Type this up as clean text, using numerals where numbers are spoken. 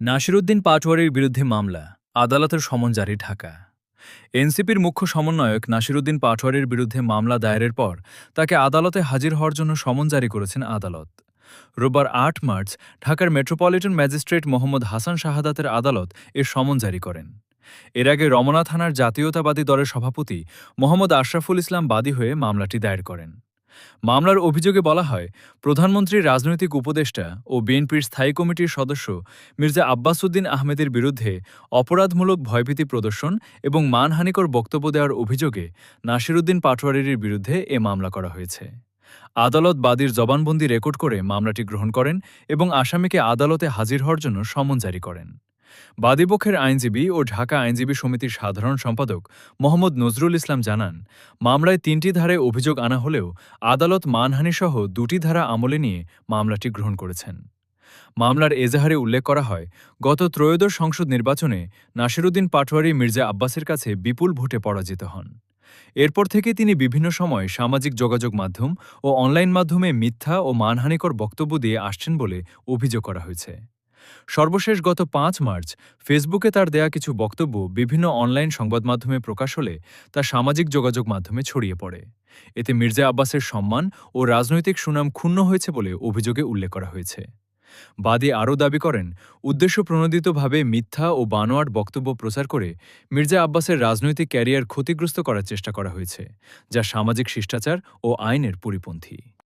নাসিরুদ্দিন পাটোয়ারির বিরুদ্ধে মামলা, আদালতের সমন জারি ঢাকা। এনসিপির মুখ্য সমন্বয়ক নাসিরুদ্দিন পাটোয়ারির বিরুদ্ধে মামলা দায়েরের পর তাকে আদালতে হাজির হওয়ার জন্য সমন জারি করেছেন আদালত। রোববার ৮ মার্চ ঢাকার মেট্রোপলিটন ম্যাজিস্ট্রেট মোহাম্মদ হাসান শাহাদাতের আদালত এর সমন জারি করেন। এর আগে রমনা থানার জাতীয়তাবাদী দলের সভাপতি মোহাম্মদ আশরাফুল ইসলাম বাদী হয়ে মামলাটি দায়ের করেন। মামলার অভিযোগে বলা হয়, প্রধানমন্ত্রীর রাজনৈতিক উপদেষ্টা ও বিএনপির স্থায়ী কমিটির সদস্য মির্জা আব্বাস উদ্দিন আহমেদের বিরুদ্ধে অপরাধমূলক ভয়ভীতি প্রদর্শন এবং মানহানিকর বক্তব্য দেওয়ার অভিযোগে নাসিরুদ্দিন পাটোয়ারির বিরুদ্ধে এ মামলা করা হয়েছে। আদালত বাদীর জবানবন্দি রেকর্ড করে মামলাটি গ্রহণ করেন এবং আসামিকে আদালতে হাজির হওয়ার জন্য সমন জারি করেন। বাদীপক্ষের আইনজীবী ও ঢাকা আইনজীবী সমিতির সাধারণ সম্পাদক মোহাম্মদ নজরুল ইসলাম জানান, মামলায় ৩টি ধারায় অভিযোগ আনা হলেও আদালত মানহানিসহ ২টি ধারা আমলে নিয়ে মামলাটি গ্রহণ করেছেন। মামলার এজাহারে উল্লেখ করা হয়, গত ত্রয়োদশ সংসদ নির্বাচনে নাসিরুদ্দিন পাটোয়ারি মির্জা আব্বাসের কাছে বিপুল ভোটে পরাজিত হন। এরপর থেকে তিনি বিভিন্ন সময় সামাজিক যোগাযোগ মাধ্যম ও অনলাইন মাধ্যমে মিথ্যা ও মানহানিকর বক্তব্য দিয়ে আসছেন বলে অভিযোগ করা হয়েছে। সর্বশেষ গত ৫ মার্চ ফেসবুকে তার দেয়া কিছু বক্তব্য বিভিন্ন অনলাইন সংবাদমাধ্যমে প্রকাশ হলে তা সামাজিক যোগাযোগ মাধ্যমে ছড়িয়ে পড়ে। এতে মির্জা আব্বাসের সম্মান ও রাজনৈতিক সুনাম ক্ষুণ্ণ হয়েছে বলে অভিযোগে উল্লেখ করা হয়েছে। বাদী আরও দাবি করেন, উদ্দেশ্যপ্রণোদিতভাবে মিথ্যা ও বানোয়াট বক্তব্য প্রচার করে মির্জা আব্বাসের রাজনৈতিক ক্যারিয়ার ক্ষতিগ্রস্ত করার চেষ্টা করা হয়েছে, যা সামাজিক শিষ্টাচার ও আইনের পরিপন্থী।